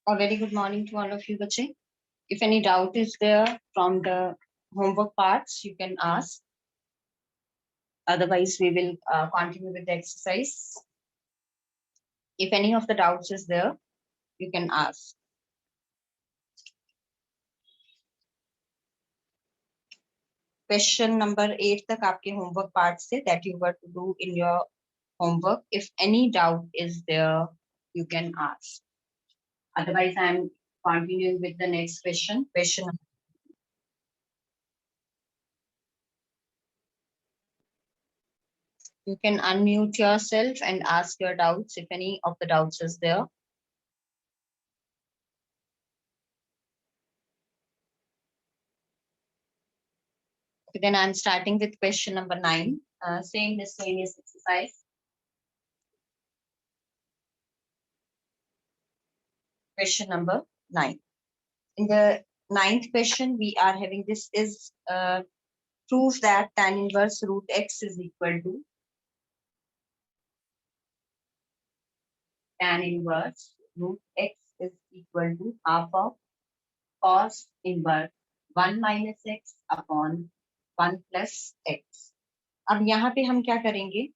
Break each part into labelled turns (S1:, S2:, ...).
S1: A very good morning to all of you, bache. If any doubt is there from the homework parts, you can ask. Otherwise, we will continue with the exercise. If any of the doubts is there, you can ask. Question number 8 तक आपके homework parts से that you were to do in your homework. If any doubt is there, you can ask. Otherwise, I am continuing with the next question. Question. You can unmute yourself and ask your doubts if any of the doubts is there. Okay, then I'm starting with question number 9. Same miscellaneous exercise. Question number 9. In the 9th question, we are having this is prove that tan inverse root x is equal to tan inverse root x is equal to half of cos inverse 1 minus x upon 1 plus x. अब यहाँ पे हम क्या करेंगे,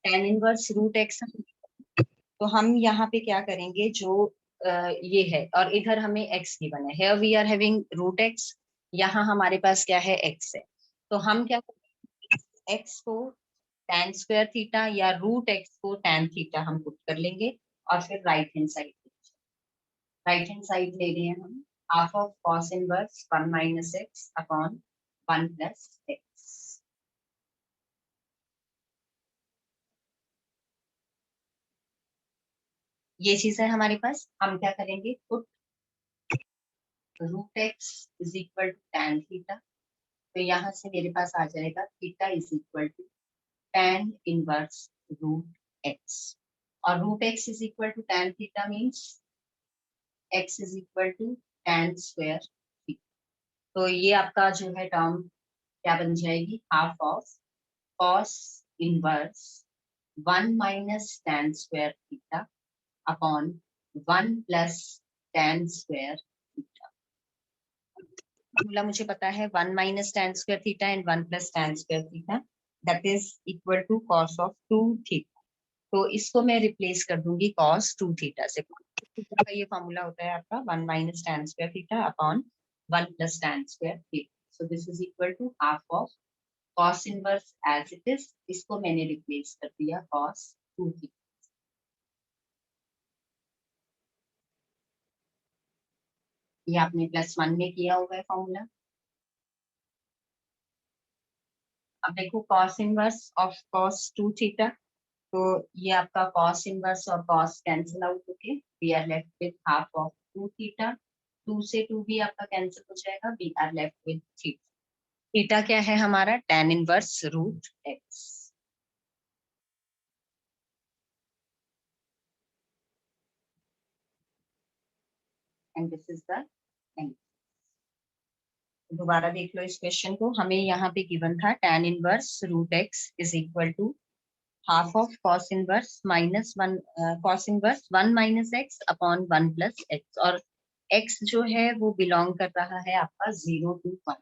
S1: tan inverse root x, तो हम यहाँ पे क्या करेंगे, जो ये है और इधर हमें x गिवन है. Here we are having root x, यहाँ हमारे पास क्या है, x है. तो हम क्या करेंगे, x को tan स्क्वायर थीटा या रूट x को tan थीटा हम पुट कर लेंगे और फिर राइट हैंड साइड ले रहे हैं हम half of cos inverse 1 minus x upon 1 plus x. ये चीज है हमारे पास. हम क्या करेंगे, put root x is equal to tan theta. तो यहाँ से मेरे पास आ जाएगा theta is equal to tan inverse root x, और root x is equal to tan theta means x is equal to tan square theta. तो ये आपका जो है टर्म क्या बन जाएगी, half of cos inverse 1 minus tan square theta upon 1 plus tan square theta. Formula मुझे पता है 1 minus tan square theta and 1 plus tan square theta that is equal to cos of 2 theta. तो इसको मैं replace कर दूंगी cos 2 theta से. का ये फॉर्मूला होता है आपका 1 minus tan square theta upon 1 plus tan square theta. So this is equal to half of cos inverse as it is, इसको मैंने रिप्लेस कर दिया cos 2 थीटा. ये आपने +1 में किया हुआ है फॉर्मूला. अब देखो cos inverse of cos 2 theta, तो ये आपका cos इनवर्स और cos कैंसिल आउट होके we are left with half of 2 theta. 2 से 2 भी आपका कैंसिल हो जाएगा, we are left with theta. Theta क्या है हमारा, tan inverse root X. And this is the end. दोबारा देख लो इस क्वेश्चन को. हमें यहाँ पे गिवन था tan inverse root x is equal to half of cos inverse minus 1 cos inverse 1 minus x upon 1 plus x, और x जो है वो बिलोंग कर रहा है आपका 0 to 1.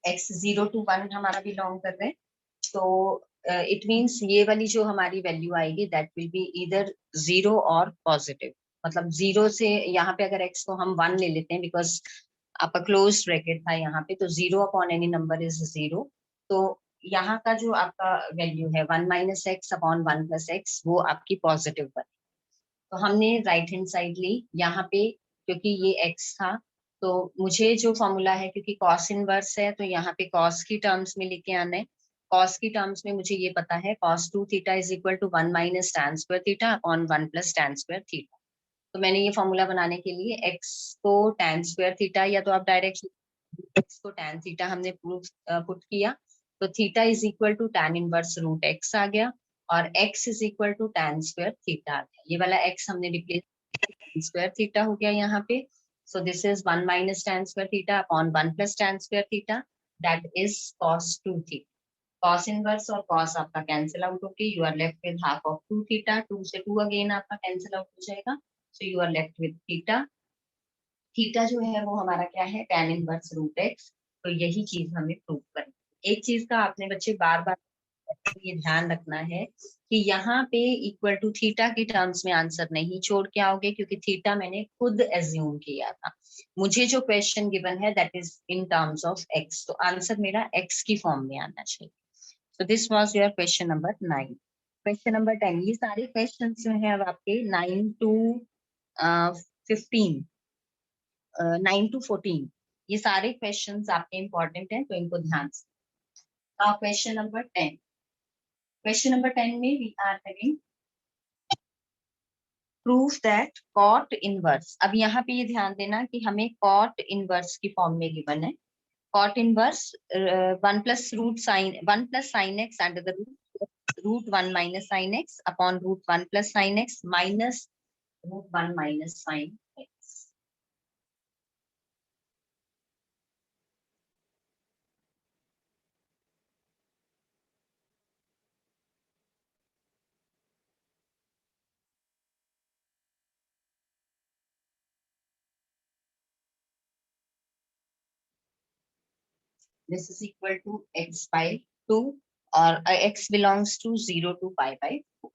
S1: x 0 to 1 हमारा बिलोंग कर रहे हैं, तो इट मीन्स ये वाली जो हमारी वैल्यू आएगी दैट विल बी इधर 0 और पॉजिटिव. मतलब 0 से यहाँ पे अगर x को हम 1 ले लेते हैं बिकॉज आपका क्लोज ब्रैकेट था यहाँ पे, तो 0 अपॉन एनी नंबर इज 0. तो यहाँ का जो आपका वैल्यू है 1 minus x upon 1 plus x, वो आपकी पॉजिटिव बनी. तो हमने राइट हैंड साइड ली यहाँ पे, क्योंकि ये x था. तो मुझे जो फॉर्मूला है, क्योंकि cos इनवर्स है, तो यहाँ पे cos की टर्म्स में लेके आना है. cos की टर्म्स में मुझे ये पता है cos 2 theta is equal to 1 minus tan square theta upon 1 plus tan square theta. तो मैंने ये फॉर्मूला बनाने के लिए x को tan स्क्वायर थीटा, या तो आप डायरेक्ट x को tan थीटा हमने पुट किया, तो theta is equal to tan inverse root x आ गया, और x is equal to tan square theta आ गया. ये वाला x हमने रिप्लेस स्क्वायर थीटा हो गया यहाँ पे. So this is 1 minus tan square theta upon 1 plus tan square theta, that is cos 2 theta. Cos inverse और कॉस आपका कैंसिल आउट होके you are left with half of 2 theta, 2 से 2 again आपका cancel out हो जाएगा, so you are left with theta. Theta जो है वो हमारा क्या है, tan इनवर्स रूट एक्स। तो यही चीज हमें प्रूव करनी है। एक चीज का आपने बच्चे बार बार ये ध्यान रखना है कि यहाँ पे इक्वल टू थीटा के टर्म्स में आंसर नहीं छोड़ के आओगे, क्योंकि थीटा मैंने खुद एज्यूम किया था। मुझे जो क्वेश्चन गिवन है that is in terms of x, तो आंसर मेरा एक्स की फॉर्म में आना चाहिए। So this was your question number 9। Question number 10, ये सारे क्वेश्चन जो है अब आपके 9 टू 15, 9 टू 14, ये सारे क्वेश्चंस आपके इंपॉर्टेंट हैं, तो इनको ध्यान से। क्वेश्चन नंबर 10, क्वेश्चन नंबर 10 में we are having proof that cot inverse. अब यहाँ पे ये ध्यान देना कि हमें कॉट इनवर्स की फॉर्म में गिवन है। Cot inverse 1 plus sine x under the root 1 minus sine X upon root 1 plus sine X minus root 1 minus sine X. This is equal to x by 2, or x belongs to 0 to pi by 4.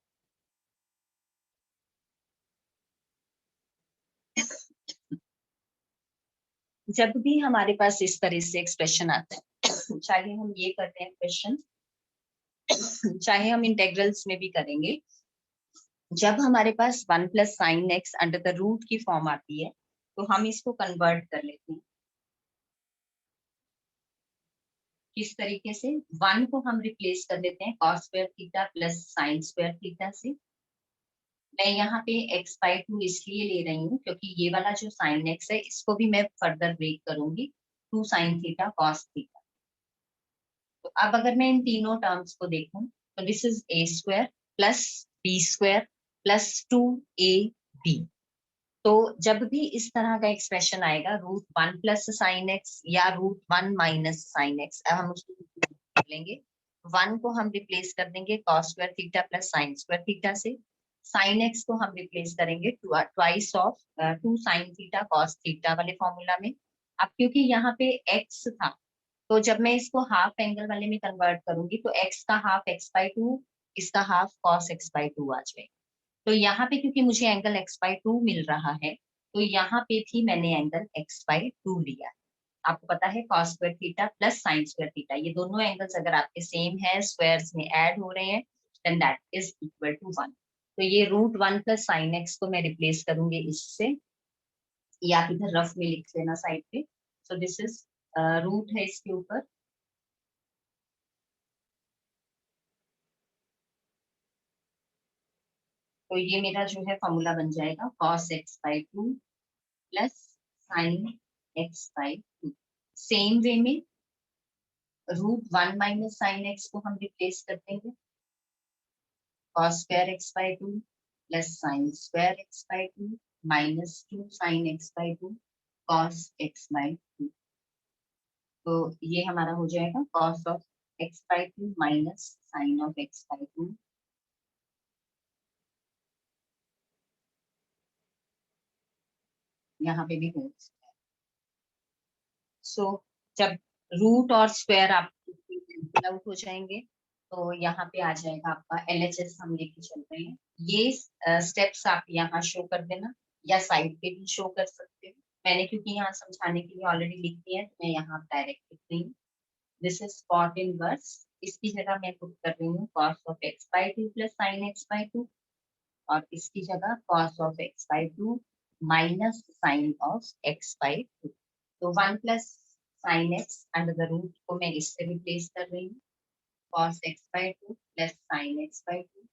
S1: जब भी हमारे पास इस तरह से expression आता है, चाहे हम ये करते हैं क्वेश्चन, चाहे हम इंटेग्रल्स में भी करेंगे, जब हमारे पास 1 plus sine x under the root की फॉर्म आती है, तो हम इसको कन्वर्ट कर लेते हैं। किस तरीके से? 1 को हम रिप्लेस कर देते हैं cos square theta plus sine square theta से। मैं यहाँ पे x बाई 2 इसलिए ले रही हूँ क्योंकि ये वाला जो साइन एक्स है इसको भी मैं फर्दर ब्रेक करूंगी 2 साइन थीटा कॉस थीटा। तो अब अगर मैं इन तीनों टर्म्स को देखूं तो this is A square plus B square plus 2ab। तो जब भी इस तरह का एक्सप्रेशन आएगा रूट 1 प्लस साइन एक्स या रूट 1 माइनस साइन एक्स, अब हम उसको लेंगे, 1 को हम रिप्लेस कर देंगे cos square theta plus sine square theta से, साइन एक्स को हम रिप्लेस करेंगे twice of 2 sine theta cos theta वाले फॉर्मूला में। अब क्योंकि यहाँ पे एक्स था, तो जब मैं इसको हाफ एंगल वाले में कन्वर्ट करूंगी तो एक्स का हाफ एक्स बाई 2, इसका हाफ कॉस एक्स बाई 2 आ जाएगा। तो यहाँ पे क्योंकि मुझे एंगल एक्स बाई 2 मिल रहा है, तो यहाँ पे भी मैंने एंगल एक्स बाई 2 लिया है। आपको पता है cos square theta plus sine square theta, ये दोनों एंगल्स अगर आपके सेम है, स्क्वायर्स में ऐड हो रहे हैं, then that is equal to 1। तो ये रूट 1 प्लस साइन एक्स को मैं रिप्लेस करूंगी इससे, या आप इधर रफ में लिख लेना साइड पे। सो दिस इज रूट है इसके ऊपर, तो ये मेरा जो है फॉर्मूला बन जाएगा cos x by 2 plus sine x by 2। Same way में रूट 1 माइनस साइन एक्स को हम रिप्लेस कर देंगे cos square x by 2 plus sine square x by 2 minus 2 sine x by 2 cos x by 2। तो ये हमारा हो जाएगा cos of x by 2 minus sine of x by 2। यहाँ पे भी हो सकता है। सो जब रूट और स्क्वायर आप आउट हो जाएंगे, तो यहाँ पे आ जाएगा आपका LHS हम लेके चल रहे हैं। ये स्टेप्स आप यहाँ शो कर देना, या साइड पे भी शो कर सकते हो। मैंने क्योंकि यहाँ समझाने के लिए ऑलरेडी लिख दिया है, तो मैं यहाँ डायरेक्ट लिख रही हूँ। दिस इज कॉट इनवर्स, इसकी जगह मैं पुट कर रही हूँ cos of x by 2 plus sine x by 2, और इसकी जगह cos of x by 2 minus sine of x by 2। तो 1 plus sine x under the root को मैं इससे रिप्लेस कर रही हूँ, cos x by 2 plus sin x by 2,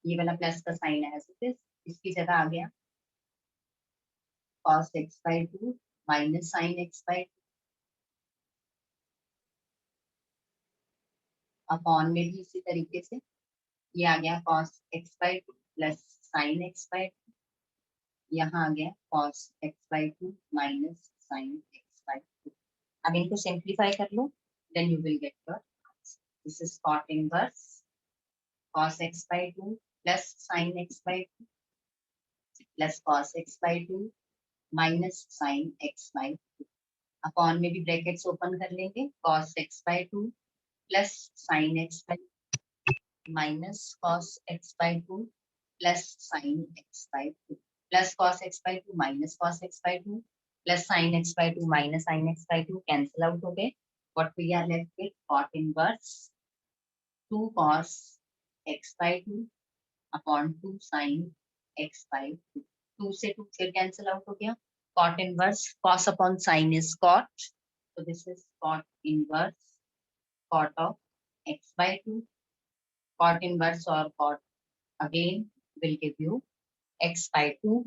S1: ये वाला प्लस का साइन है एज इट इज, इसकी जगह आ गया cos x by 2 minus sin x by 2, upon में भी इसी तरीके से ये आ गया cos x by 2 plus sin x by 2, यहाँ आ गया cos x by 2 minus sin x by 2। अब इनको सिंप्लीफाई कर लो, then you will get your answer. This is cot inverse cos x by 2 plus sin x by 2 plus cos x by 2 minus sin x by 2 upon में भी brackets open कर लेंगे cos x by 2 plus sin x by minus cos x by 2 plus sin x by 2 plus cos x by 2 minus cos x by 2 plus sin x by 2 minus sin x by 2 cancel out हो गए. What we are left with cot inverse 2 cos x by 2 upon 2 sin x by 2. 2 से 2 फिर cancel out हो गया. Cot inverse cos upon sin is cot. So this is cot inverse cot of x by 2. Cot inverse or cot again will give you x by 2,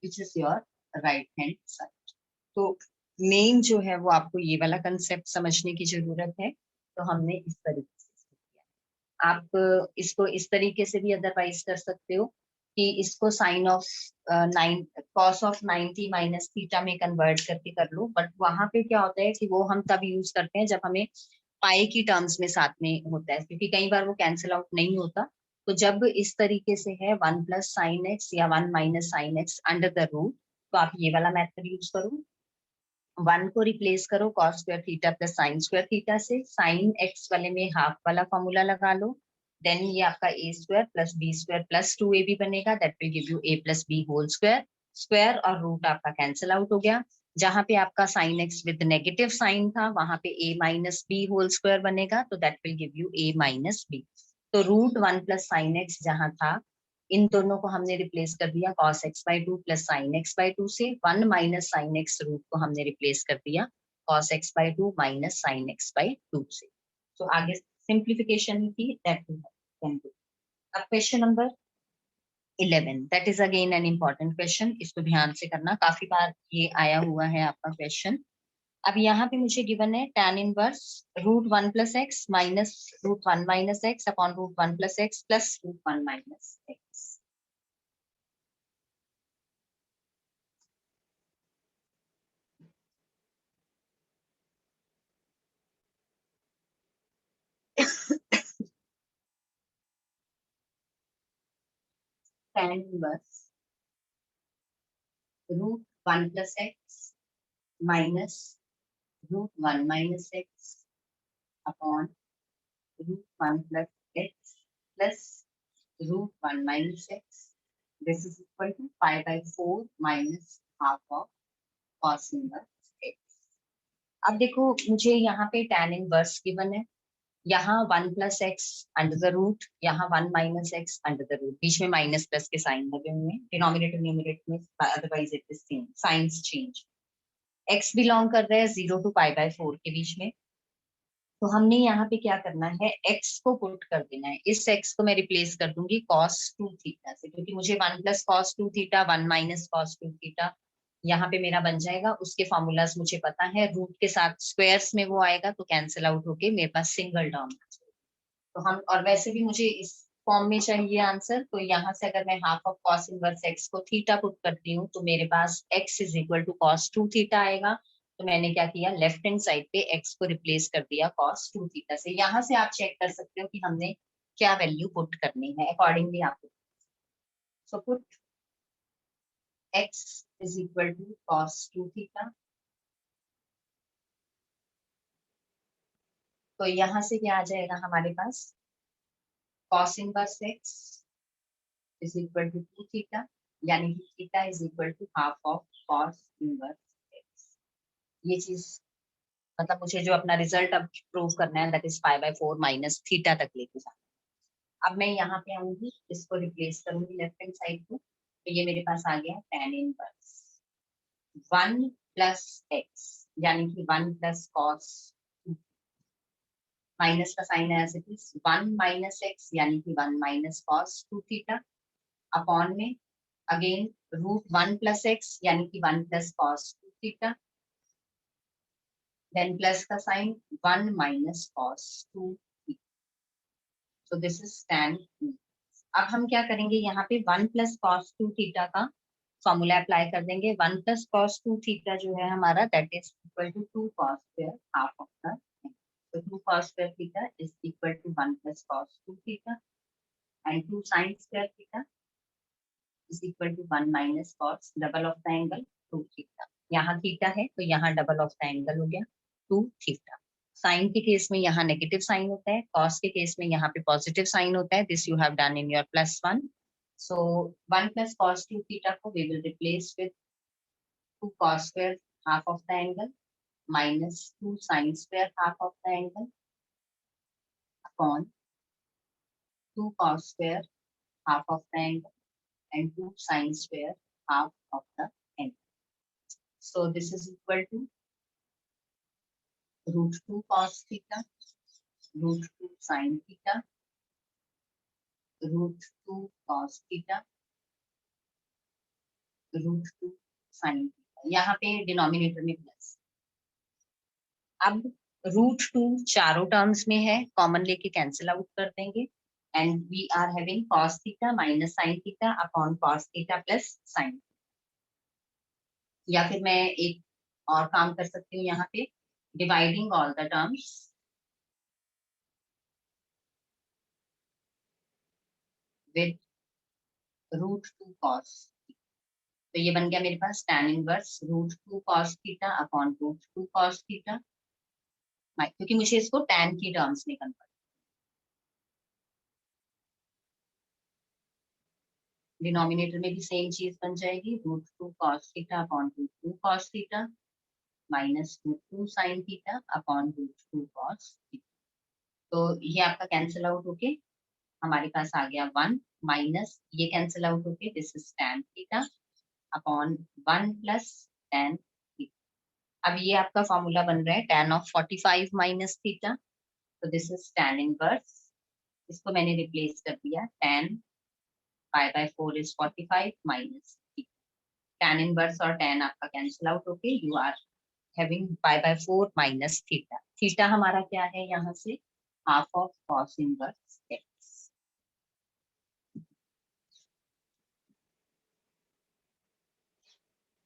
S1: which is your right hand side. तो main जो है वो आपको ये वाला concept समझने की जरूरत है. तो हमने इस तरीके से किया. आप इसको इस तरीके से भी अदरवाइज कर सकते हो कि इसको sine of cos of 90 minus theta में कन्वर्ट करके कर लो. बट वहां पे क्या होता है कि वो हम तब यूज करते हैं जब हमें पाई की टर्म्स में साथ में होता है, क्योंकि कई बार वो कैंसिल आउट नहीं होता. तो जब इस तरीके से है 1 प्लस साइन एक्स या 1 minus sine x under the root, तो आप ये वाला मेथड यूज करो. 1 को रिप्लेस करो cos square theta plus sine square theta से. साइन एक्स वाले में हाफ वाला फॉर्मूला लगा लो. देन ये आपका A square plus B square plus 2ab बनेगा. That will give you a plus B whole square. Square और रूट आपका कैंसिल आउट हो गया. जहां पे आपका sine x with negative sine था वहां पे a minus B whole square बनेगा. तो that will give you a minus B. तो रूट 1 प्लस साइन एक्स जहां था, इन दोनों को हमने रिप्लेस कर दिया cos x by 2 plus sin x by 2 से. 1 माइनस साइन एक्स रूट को हमने रिप्लेस कर दिया cos x by 2 minus sin x by 2 से. तो आगे सिंप्लीफिकेशन की दैट वी कैन डू. अब question number 11, that is again an important question. इसको ध्यान से करना, काफी बार ये आया हुआ है आपका क्वेश्चन. अब यहाँ पे मुझे गिवन है tan inverse root 1 plus x minus root 1 minus x upon root 1 plus x plus root 1 minus x. tan inverse root 1 plus x minus root 1 minus x upon root 1 plus x plus root 1 minus x. This is equal to pi by 4 minus half of cos inverse x. अब देखो मुझे यहाँ पे tan inverse given है. यहाँ 1 plus x under the root, यहाँ 1 minus x under the root. बीच में माइनस प्लस के साइन लगे हुए हैं डिनोमिनेटर न्यूमरेटर में, otherwise it is same. Signs change. X belong कर रहा है 0 टू पाई बाय 4 के बीच में. तो हमने यहाँ पे क्या करना है, एक्स को पुट कर देना है. इस एक्स को मैं रिप्लेस कर दूंगी cos 2 थीटा से, क्योंकि मुझे 1 plus cos 2 theta 1 minus cos 2 theta यहाँ पे मेरा बन जाएगा. उसके फॉर्मूलाज मुझे पता है. रूट के साथ स्क्वायर्स में वो आएगा तो कैंसिल आउट होके मेरे पास सिंगल टर्म. तो हम, और वैसे भी मुझे इस फॉर्म में चाहिए आंसर, तो यहाँ से अगर मैं half of cos inverse x को थीटा पुट करती हूँ तो मेरे पास x is equal to cos 2 theta आएगा. तो मैंने क्या किया, लेफ्ट हैंड साइड पे x को रिप्लेस कर दिया cos 2 थीटा से. यहाँ से आप चेक कर सकते हो कि हमने क्या वैल्यू पुट करनी है, अकॉर्डिंगली आपको. So put x is equal to cos 2 theta. तो यहाँ से क्या आ जाएगा हमारे पास, cos inverse x is equal to 2 theta, यानी कि theta is equal to half of cos inverse x. ये चीज मतलब मुझे जो अपना रिजल्ट अब प्रूव करना है that is pi by 4 minus theta तक लेके जाना. अब मैं यहाँ पे आऊंगी, इसको रिप्लेस करूंगी लेफ्ट हैंड साइड को. तो ये मेरे पास आ गया tan इनवर्स 1 प्लस एक्स, यानी कि 1 प्लस cos माइनस का साइन है as it is 1 minus x, यानी कि 1 माइनस cos 2 थीटा अपॉन में अगेन रूट 1 प्लस एक्स, यानी कि 1 plus cos 2 theta, then plus का sign 1 minus cos 2 theta. So this is tan. अब हम क्या करेंगे, यहाँ पे 1 प्लस cos 2 थीटा का फॉर्मूला अप्लाई कर देंगे. 1 प्लस cos 2 थीटा जो है हमारा that is equal to 2 cos square half of the. 2 cos square theta is equal to 1 plus cos 2 theta, and 2 sin square theta is equal to 1 minus cos double of the angle 2 theta. यहाँ theta है तो यहाँ double of the angle हो गया 2 theta. Sign के case में यहाँ negative sign होता है, कॉस के केस में यहाँ पे पॉजिटिव साइन होता है. This you have done in your +1. So 1 plus cos 2 theta को we will replace with 2 cos square half of the angle minus 2 sin square half of the angle upon 2 cos square half of the angle and 2 sin square half of the angle. So this is equal to root 2 cos theta, root 2 sin theta, root 2 cos theta, root 2 sin theta. यहाँ पे denominator में plus. अब √2 चारों terms में है, common लेके cancel out कर देंगे and we are having cos theta minus sin theta upon cos theta plus sin. या फिर मैं एक और काम कर सकती हूँ यहाँ पे, dividing all the terms with √2 cos. तो ये बन गया मेरे पास tan inverse √2 cos theta upon √2 cos theta, क्योंकि मुझे इसको tan की टर्म्स में कन्वर्ट. डिनोमिनेटर में भी सेम चीज बन जाएगी, √2 cos theta upon √2 cos theta minus √2 sin theta upon √2 cos theta. तो ये आपका कैंसिल आउट होके हमारे पास आ गया 1 माइनस ये कैंसिल आउट होके this is tan theta upon 1 plus tan theta. अब ये आपका फॉर्मूला बन रहा है tan ऑफ 45 माइनस थीटा. तो दिस इज tan इनवर्स, इसको मैंने रिप्लेस कर दिया tan pi/4 is 45 minus theta. Tan inverse और tan आपका कैंसिल आउट होके you are having pi/4 minus theta. Theta हमारा क्या है यहाँ से, half of cos inverse x.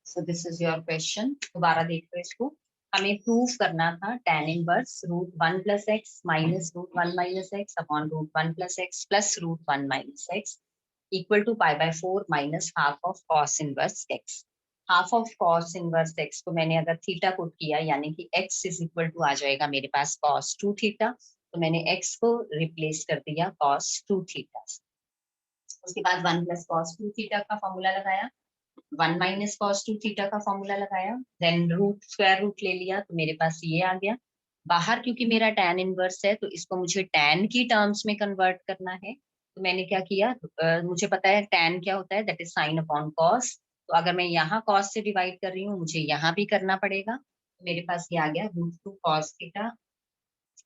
S1: So this is your question. दोबारा देखो इसको, हमें प्रूफ करना था tan inverse √1 plus x minus √1 minus x upon √1 plus x plus √1 minus x equal to pi/4 minus half of cos inverse x. Half of cos inverse x को मैंने अगर theta put किया यानी कि x इज इक्वल टू आ जाएगा मेरे पास cos 2 theta. तो मैंने x को रिप्लेस कर दिया cos 2 थीटा. उसके बाद 1 प्लस cos 2 थीटा का फॉर्मूला लगाया, 1 माइनस cos 2 थीटा का फॉर्मूला लगाया, देन रूट स्क्वायर रूट ले लिया तो मेरे पास ये आ गया. बाहर क्योंकि मेरा tan इनवर्स है तो इसको मुझे tan की टर्म्स में कन्वर्ट करना है. तो मैंने क्या किया, मुझे पता है tan क्या होता है, that is sine upon cos. तो अगर मैं यहाँ कॉस से डिवाइड कर रही हूँ मुझे यहाँ भी करना पड़ेगा. तो मेरे पास ये आ गया √2 cos थीटा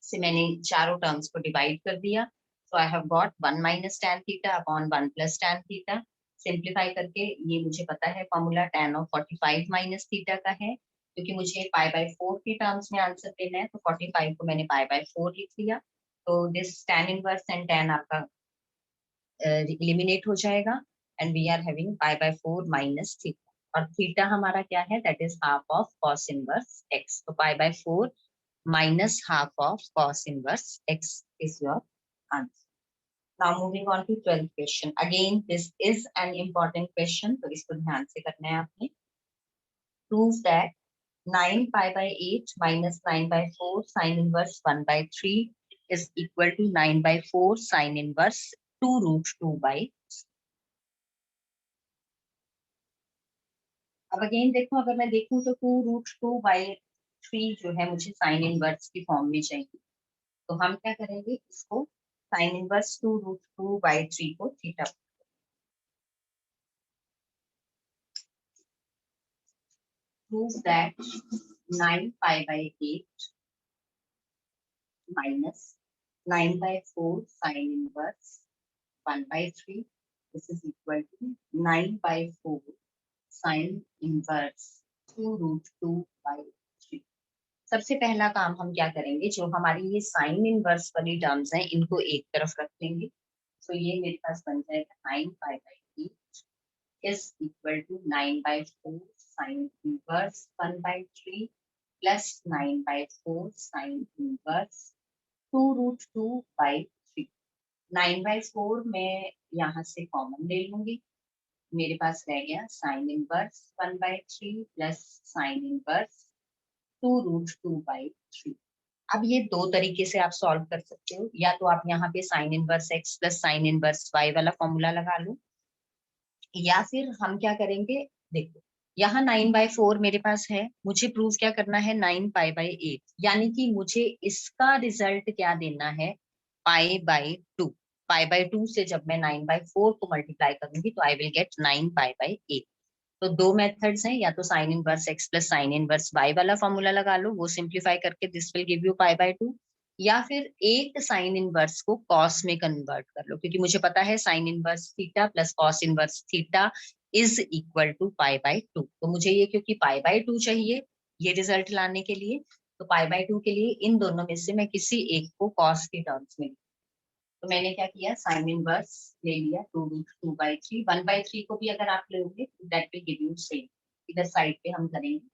S1: से मैंने चारों टर्म्स को डिवाइड कर दिया. So I have got 1 minus tan theta upon 1 plus tan theta. Simplify करके ये मुझे पता है formula tan of 45 minus theta का है, क्योंकि मुझे pi/4 की टर्म्स में आंसर देना है. तो 45 को मैंने pi/4 लिख लिया. तो this tan inverse and tan आपका एलिमिनेट हो जाएगा and we are having pi/4 minus theta. और थीटा हमारा क्या है, that is half of cos inverse x. तो pi/4 minus half of cos inverse x is your answer. Now moving on to 12th question. Again, this is an important question. तो इसको ध्यान से करना है आपने. Prove that 9 pi/8 minus 9/4 sin inverse 1/3 is equal to 9/4 sin inverse 2√2/. अब again देखो, अगर मैं देखूं तो 2√2/3 जो है मुझे साइन इनवर्स की फॉर्म में चाहिए. तो हम क्या करेंगे, इसको साइन इनवर्स 2√2/3 को theta. Prove that 9 pi/8 minus 9/4 sin inverse 1/3 this is equal to 9/4 sin inverse 2√2/3. सबसे पहला काम हम क्या करेंगे, जो हमारी ये साइन इनवर्स वाली टर्म्स हैं इनको एक तरफ रख लेंगे. तो ये मेरे पास बन जाएगा 9 pi/8 is equal to 9/4 sin inverse 1/3 plus 9/4 sin inverse 2√2/3। 9/4 मैं यहाँ से कॉमन ले लूंगी, मेरे पास रह गया sine inverse 1/3 plus sine inverse 2√2/3। अब ये दो तरीके से आप सॉल्व कर सकते हो, या तो आप यहाँ पे sine inverse x plus sine inverse y वाला फॉर्मूला लगा लो, या फिर हम क्या करेंगे, देखो यहाँ 9/4 मेरे पास है, मुझे प्रूव क्या करना है 9π/8, यानी कि मुझे इसका रिजल्ट क्या देना है π/2। π/2 से जब मैं 9/4 को मल्टीप्लाई करूंगी तो आई विल गेट 9π/8। तो दो मेथड्स हैं, या तो sign inverse x plus sine inverse y वाला फॉर्मूला लगा लो, वो सिंप्लीफाई करके दिस विल गिव यू π/2, या फिर एक साइन इनवर्स को कॉस में कन्वर्ट कर लो, क्योंकि मुझे पता है sine inverse theta plus cos inverse theta is equal to π/2। तो मुझे ये क्योंकि π/2 चाहिए ये रिजल्ट लाने के लिए, तो π/2 के लिए इन दोनों में से मैं किसी एक को कॉस के टर्म्स में, तो मैंने क्या किया साइन इनवर्स ले लिया 2√2/3। 1/3 को भी अगर आप लोगे that will give you same, इधर साइड पे हम करेंगे।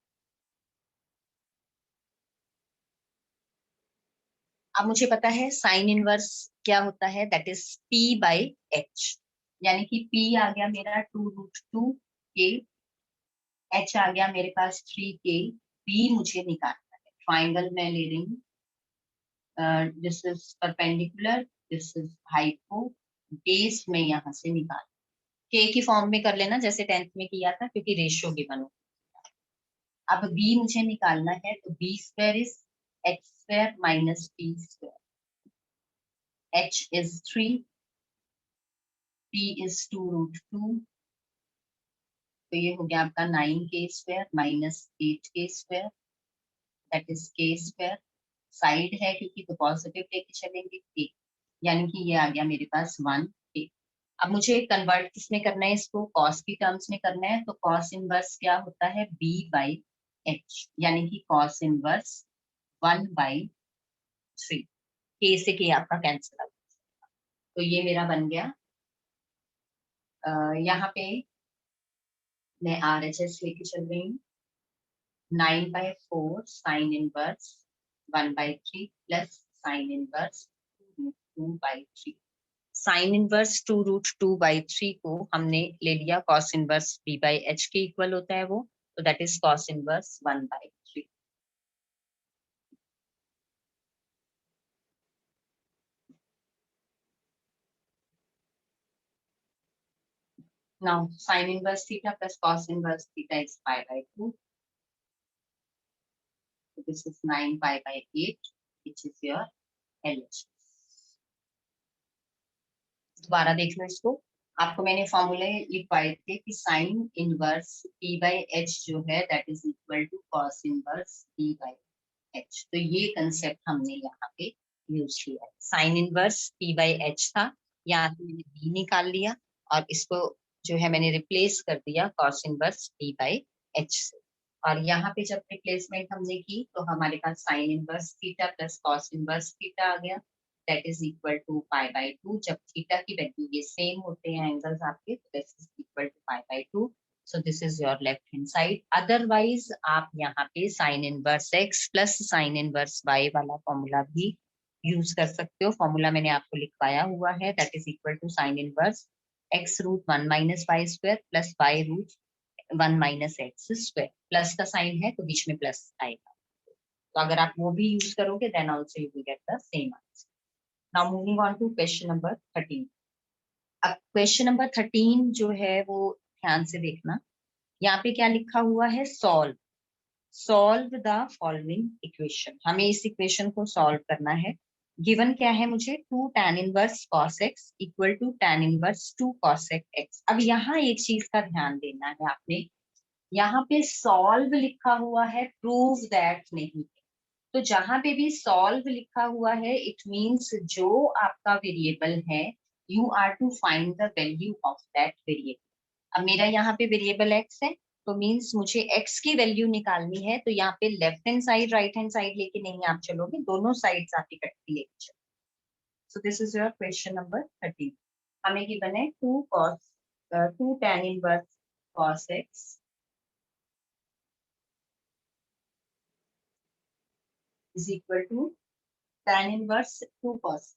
S1: अब मुझे पता है साइन इनवर्स क्या होता है, दैट इज p/h, यानी कि p आ गया मेरा 2√2k, h आ गया मेरे पास 3k, b मुझे निकालना है। ट्राइंगल मैं ले रही हूँ, this is perpendicular, this is hypo, base में यहाँ से निकाल के की फॉर्म में कर लेना जैसे 10th में किया था, क्योंकि रेशियो गिवन हो। अब b मुझे निकालना है, तो b² is x² minus p²। h is 3, p is 2√2, तो ये हो गया आपका 9k² minus 8k², that is k²। Side है क्योंकि तो पॉजिटिव लेके चलेंगे k, यानी कि ये आ गया मेरे पास 1k। अब मुझे कन्वर्ट किसमें करना है, इसको कॉस की टर्म्स में करना है, तो कॉस इनवर्स क्या होता है b/h, यानी कि कॉस इनवर्स 1/3। के से के आपका कैंसिल आउट, तो ये मेरा बन गया। यहाँ पे मैं RHS लेके चल रही हूँ, 9/4 sine inverse 1/3 plus sine inverse 2/3। Sine inverse 2√2/3 को हमने ले लिया कॉस इनवर्स b/h के इक्वल होता है वो, तो that is cos inverse 1/3। Now sine inverse theta plus cos inverse theta is π/2, so this is 9π/8 which is your LHS। दोबारा देख लो इसको, आपको मैंने फॉर्मूले लिखवाए थे कि साइन इनवर्स p/h जो है that is equal to cos inverse p/h, तो ये कंसेप्ट हमने यहाँ पे यूज किया है। साइन इनवर्स p/h था, यहाँ से मैंने b निकाल लिया और इसको जो है मैंने रिप्लेस कर दिया कॉस इनवर्स p/h से, और यहाँ पे जब रिप्लेसमेंट हमने की तो हमारे पास sine inverse theta plus cos inverse theta आ गया, दैट इज इक्वल टू π/2। जब थीटा की वैल्यू ये सेम होते हैं एंगल्स आपके, तो this is equal to π/2, so this is your left hand side. Otherwise आप यहाँ पे sine inverse x plus sine inverse y वाला फॉर्मूला भी यूज कर सकते हो। फॉर्मूला मैंने आपको लिखवाया हुआ है, that is equal to sine inverse x√1 minus y² plus y√1 minus x²। Plus का साइन है तो बीच में प्लस आएगा, तो अगर आप वो भी यूज करोगे then also you will get the same answer. Now moving on to question number 13। अब क्वेश्चन नंबर 13 जो है वो ध्यान से देखना, यहाँ पे क्या लिखा हुआ है, solve solve the following equation. हमें इस इक्वेशन को सॉल्व करना है। गिवन क्या है मुझे, 2 tan inverse cos x equal to tan inverse 2 cos x। अब यहाँ एक चीज का ध्यान देना है आपने, यहाँ पे सॉल्व लिखा हुआ है, प्रूव दैट नहीं। तो जहां पे भी सॉल्व लिखा हुआ है इट मींस जो आपका वेरिएबल है you are to find the value of that variable. अब मेरा यहाँ पे वेरिएबल x है, तो मींस मुझे x की वैल्यू निकालनी है, तो यहाँ पे left hand side right hand side लेके नहीं आप चलोगे, दोनों साइड्स आप इकट्ठी लेके चलो। सो this is your question number 13। हमें गिवन है 2 tan inverse cos x is equal to tan inverse 2 cos।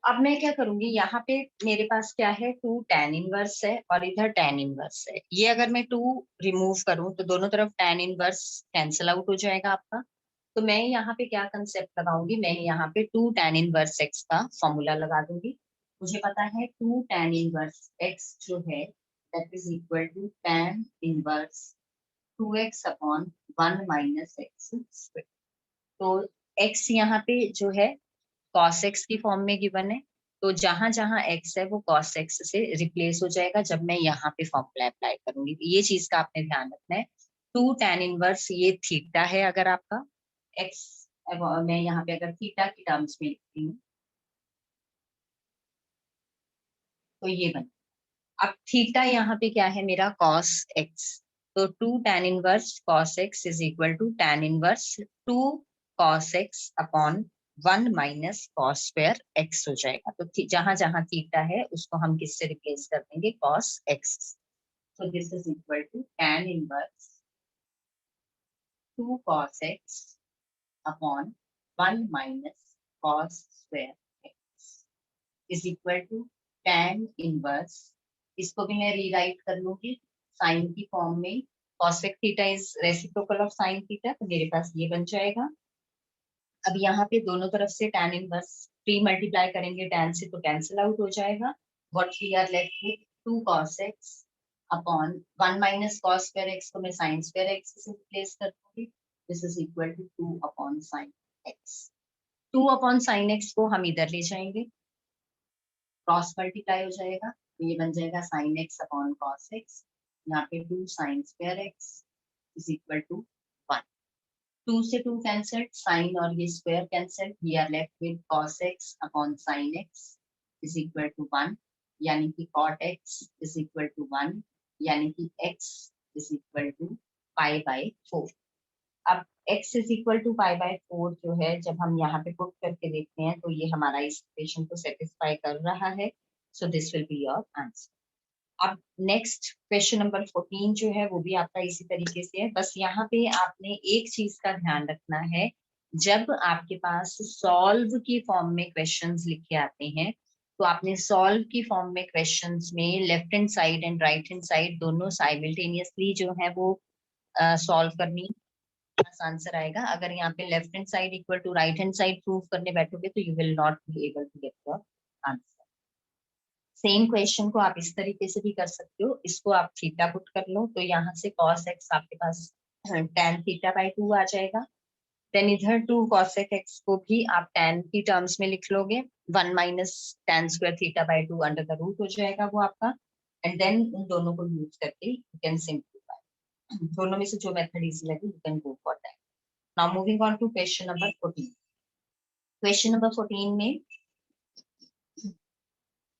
S1: अब मैं क्या करूंगी, यहाँ पे मेरे पास क्या है, 2 tan इनवर्स है और इधर tan इनवर्स है। ये अगर मैं 2 रिमूव करूं तो दोनों तरफ tan इनवर्स कैंसिल आउट हो जाएगा आपका। तो मैं यहाँ पे क्या कंसेप्ट लगाऊंगी, मैं यहाँ पे 2 tan इनवर्स x का फॉर्मूला लगा दूंगी। मुझे पता है 2 tan इनवर्स x जो है that is equal to tan inverse 2x upon 1 minus x square. तो x यहाँ पे जो है cos x की फॉर्म में गिवन है, तो जहां जहां x है वो cos x से रिप्लेस हो जाएगा जब मैं यहाँ पे फॉर्मूला अप्लाई करूंगी। तो ये चीज का आपने ध्यान रखना है। 2 tan इनवर्स ये थीटा है अगर आपका x, मैं यहाँ पे अगर थीटा की टर्म्स में लिखती हूँ तो ये बन। अब थीटा यहाँ पे क्या है मेरा cos x, तो 2 tan inverse cos x is equal to tan inverse 2 cos x upon 1 minus cos square x हो जाएगा। तो जहां जहां थीटा है उसको हम किससे रिप्लेस कर देंगे, cos x। तो this is equal to tan inverse 2 cos x upon 1 minus cos square x is equal to tan inverse, इसको भी मैं रीराइट कर लूंगी साइन की फॉर्म में। cosec theta is reciprocal of sine theta, तो मेरे पास ये बन जाएगा। अब यहाँ पे दोनों तरफ से tan इनवर्स प्री मल्टीप्लाई करेंगे tan से तो कैंसिल आउट हो जाएगा। What we are left with 2 cos x upon 1 minus cos square x को मैं sin स्क्वायर x से रिप्लेस कर दूंगी। This is equal to 2 upon sin x। 2 upon sin x को हम इधर ले जाएंगे, क्रॉस मल्टीप्लाई हो जाएगा, तो ये बन जाएगा sin x upon cos x। यहाँ पे 2 sin square x is equal to 1। 2 से 2 कैंसल्ड, साइन और ये square cancelled, we are left with cos x upon sin x is equal to 1, यानी कि cot x is equal to 1, यानी कि x is equal to pi by 4। अब x is equal to pi by 4 जो है जब हम यहाँ पे पुट करके देखते हैं तो ये हमारा इस इक्वेशन को सेटिस्फाई कर रहा है। So this will be your answer. अब नेक्स्ट क्वेश्चन नंबर 14 जो है वो भी आपका इसी तरीके से है, बस यहाँ पे आपने एक चीज का ध्यान रखना है, जब आपके पास सॉल्व की फॉर्म में क्वेश्चंस लिखे आते हैं तो आपने सॉल्व की फॉर्म में क्वेश्चंस में left hand side and right hand side दोनों साइमल्टेनियसली जो है वो सॉल्व करनी, आंसर आएगा। अगर यहाँ पे left hand side equal to right hand side prove करने बैठोगे तो you will not be able to get your answer. Same question को आप इस तरीके से भी कर सकते हो, इसको आप थीटा पुट कर लो तो यहाँ से cos x आपके पास tan थीटा बाय 2 आ जाएगा। देन इधर 2 cosec x को भी आप tan की टर्म्स में लिख लोगे, 1 minus tan square theta by 2 under the root हो जाएगा वो आपका। एंड देन उन दोनों को यूज करके यू कैन सिंप्लीफाई, दोनों में से जो मेथड इजी लगे you can go for that. Now moving on to question number 14। Question number 14 में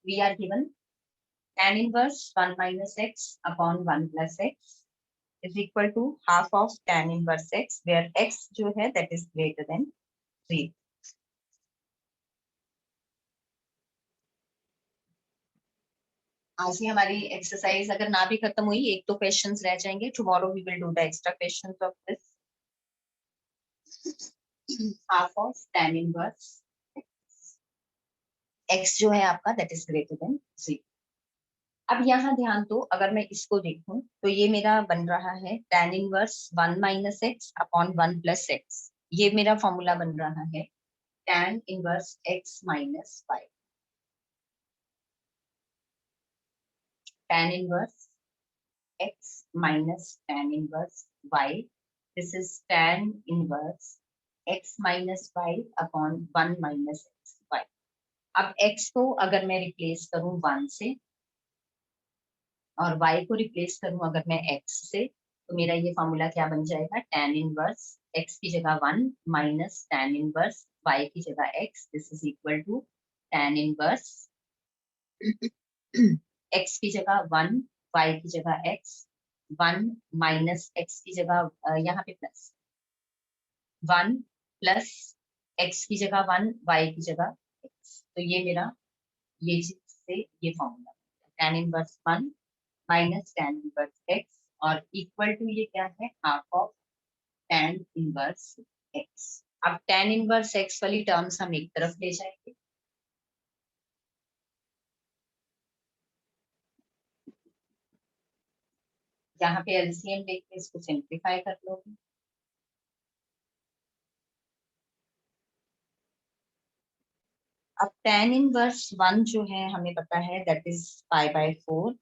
S1: we are given tan inverse 1 minus x upon 1 plus x is equal to half of tan inverse x, where x जो है that is greater than 3। आज ही हमारी exercise अगर ना भी खत्म हुई, एक तो क्वेश्चंस रह जाएंगे, tomorrow we will do the extra questions of this. Half of tan inverse x जो है आपका that is greater than 3। अब यहाँ ध्यान दो, अगर मैं इसको देखूं तो ये मेरा बन रहा है tan inverse 1 minus x upon 1 plus x, ये मेरा फॉर्मूला बन रहा है tan inverse x minus 5। tan inverse x minus tan inverse y, this is tan inverse x minus y upon 1 minus x y। अब x को अगर मैं replace करूं 1 से और y को रिप्लेस करूं अगर मैं x से, तो मेरा ये फॉर्मूला क्या बन जाएगा, tan इनवर्स x की जगह 1 माइनस tan इनवर्स y की जगह x, this is equal to tan inverse x की जगह 1, y की जगह x, 1 माइनस x की जगह यहाँ पे प्लस 1 प्लस x की जगह 1, y की जगह x। तो ये मेरा ये चीज से ये formula tan inverse 1 minus tan inverse x और इक्वल टू ये क्या है, half of tan inverse x। अब tan इनवर्स x वाली टर्म्स हम एक तरफ ले जाएंगे, यहाँ पे एलसीएम लेके इसको सिंप्लीफाई कर लो। अब tan इनवर्स 1 जो है हमें पता है दैट इज π/4,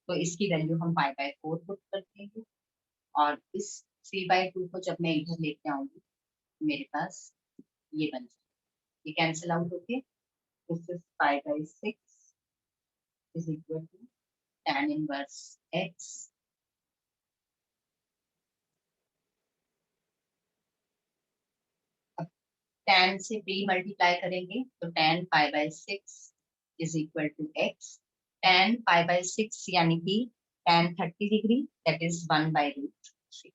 S1: तो इसकी वैल्यू हम π/4 पुट कर देंगे। और इस 3/2 को जब मैं इधर लेके आऊंगी मेरे पास ये बन जाए, ये कैंसिल आउट होके this is π/6 is equal to tan inverse x। अब tan से b मल्टीप्लाई करेंगे तो tan π/6 is equal to x। tan π/6 यानी कि tan 30 डिग्री दैट इज 1/√3।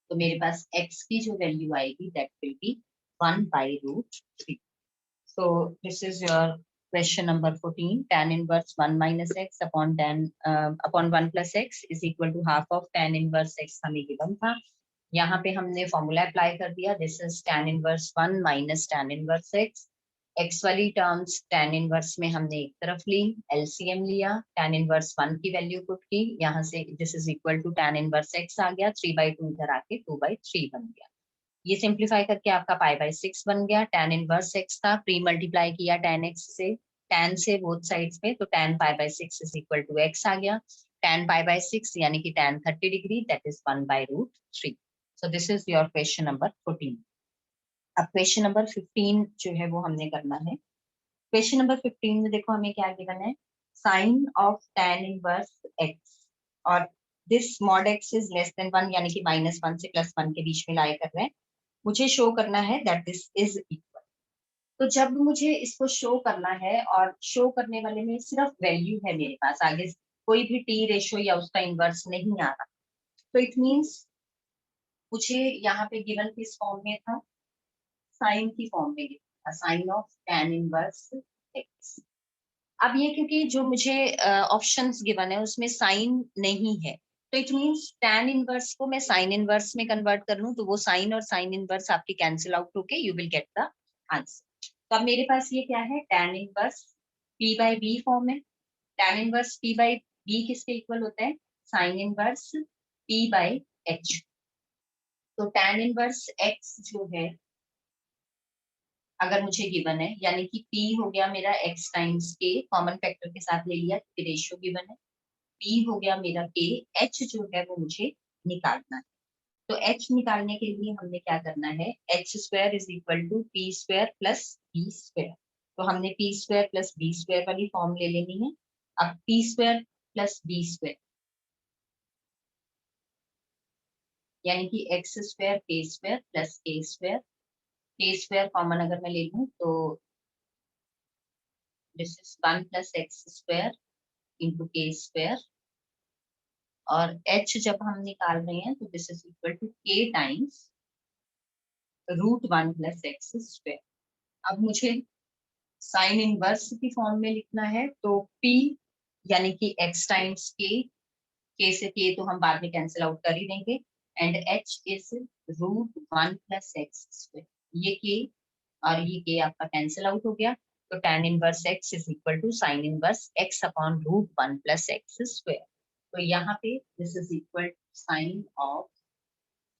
S1: तो मेरे पास x की जो वैल्यू आएगी that will be 1/√3। So this is your question number 14. Tan inverse 1 minus x upon 1 plus x is equal to half of tan inverse x हमें given था। यहाँ पे हमने फॉर्मूला अप्लाई कर दिया, this is tan inverse 1 minus tan inverse x वाली terms tan inverse में हमने एक तरफ ली, एलसीएम लिया, tan इनवर्स 1 की वैल्यू पुट की, यहाँ से this is equal to tan inverse x आ गया, 3/2 इधर आके 2/3 बन गया। ये सिंप्लीफाई करके आपका π/6 बन गया। tan इनवर्स x था, प्री मल्टीप्लाई किया tan x से, tan से बोथ साइड्स पे, तो tan π/6 is equal to x आ गया। tan π/6 यानी कि tan 30 degree that is 1/√3। So this is your question number 14। अब क्वेश्चन नंबर 15 जो है वो हमने करना है। क्वेश्चन नंबर 15 में देखो हमें क्या गिवन है, sine of tan inverse x और this mod x is less than 1 यानी कि -1 से +1 के बीच में लाई कर रहे हैं। मुझे शो करना है दैट दिस इज इक्वल। तो जब मुझे इसको शो करना है और शो करने वाले में सिर्फ वैल्यू है मेरे पास, आगे कोई भी टी रेशो या उसका इनवर्स नहीं आ रहा, तो इट मींस मुझे यहाँ पे गिवन किस फॉर्म में था, साइन की फॉर्म में गिवन था, sine of tan inverse x। अब ये क्योंकि जो मुझे ऑप्शंस गिवन है उसमें साइन नहीं है, तो इट मींस tan इनवर्स को मैं साइन इनवर्स में कन्वर्ट कर लूं तो वो साइन और साइन इनवर्स आपके कैंसिल आउट होके you will get the answer. तो अब मेरे पास ये क्या है, tan इनवर्स p/b फॉर्म है। tan इनवर्स p/b किसके इक्वल होता है, साइन इनवर्स p/h। तो tan इनवर्स x जो है अगर मुझे गिवन है, यानी कि p हो गया मेरा x times k, common factor के साथ ले लिया क्योंकि रेशियो गिवन है, p हो गया मेरा k, h जो है वो मुझे निकालना है। तो h निकालने के लिए हमने क्या करना है, h² is equal to p² plus b²। तो हमने p² प्लस b² वाली फॉर्म ले लेनी है। अब p² प्लस b² यानी कि x² k² plus k², k² common अगर मैं ले लूं तो this is 1 plus x² into k², और h जब हम निकाल रहे हैं तो this is equal to k times √1 plus x²। अब मुझे साइन इनवर्स की फॉर्म में लिखना है, तो p यानी कि x टाइम्स k से k तो हम बाद में कैंसिल आउट कर ही देंगे, and h is √1 plus x²। ये k और ये k आपका कैंसिल आउट हो गया, तो tan inverse x is equal to sine inverse x upon √1 plus x²। तो यहाँ पे this is equal sine of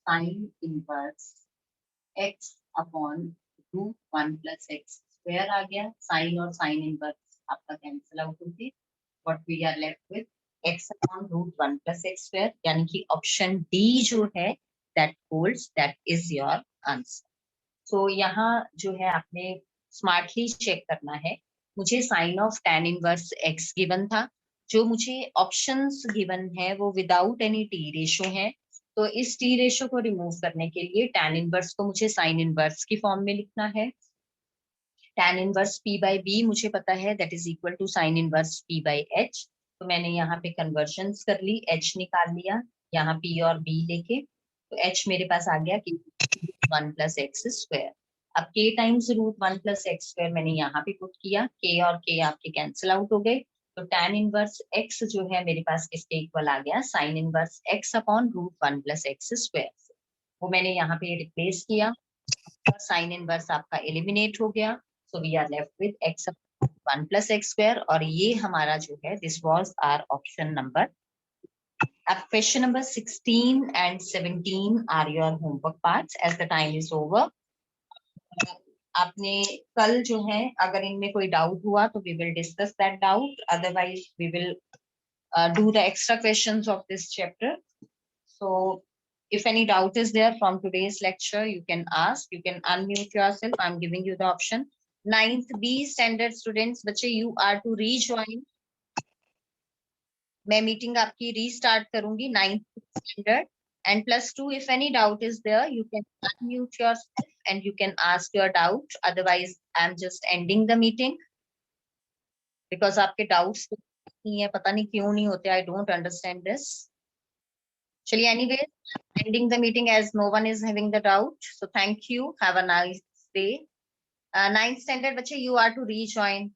S1: sine inverse x upon √1 plus x² आ गया। साइन और साइन इनवर्स आपका कैंसिल आउट होगी, what we are left with x upon √1 plus x², यानी कि ऑप्शन डी जो है that holds, that is your answer. So यहाँ जो है आपने स्मार्टली चेक करना है, मुझे sine of tan inverse x given था, जो मुझे ऑप्शंस गिवन है वो विदाउट एनी टी रेशो है, तो इस टी रेशो को रिमूव करने के लिए tan इनवर्स को मुझे साइन इनवर्स की फॉर्म में लिखना है। tan इनवर्स p/b मुझे पता है that is equal to sine inverse p/h, तो मैंने यहाँ पे कन्वर्जन्स कर ली, h निकाल लिया यहाँ p और b लेके, तो h मेरे पास आ गया कि 1 प्लस x²। अब k टाइम्स √1 प्लस x² मैंने यहाँ पे पुट किया, k और k आपके कैंसिल आउट हो गए, तो tan इनवर्स x जो है मेरे पास किसके इक्वल आ गया, sin inverse x upon √1 plus x square. वो मैंने यहाँ पे रिप्लेस किया, साइन इनवर्स आपका एलिमिनेट हो गया, so we are left with x 1 plus x square. और ये हमारा जो है this was our option number. अब question number 16 and 17 are your homework parts as the time is over. आपने कल जो है अगर इनमें कोई डाउट हुआ तो we will discuss that doubt, otherwise we will do the extra questions of this chapter. So if any doubt is there from today's lecture, you can ask, you can unmute yourself. I'm giving you the option. 9th B standard students, बच्चे you are to rejoin. मैं meeting आपकी restart करूंगी 9th standard and +2 if any doubt is there you can unmute yourself and you can ask your doubt, otherwise I'm just ending the meeting because आपके doubts नहीं है, पता नहीं क्यों नहीं होते, I don't understand this. चलिए anyway, ending the meeting as no one is having the doubt. So thank you. Have a nice day. 9th standard बच्चे you are to rejoin.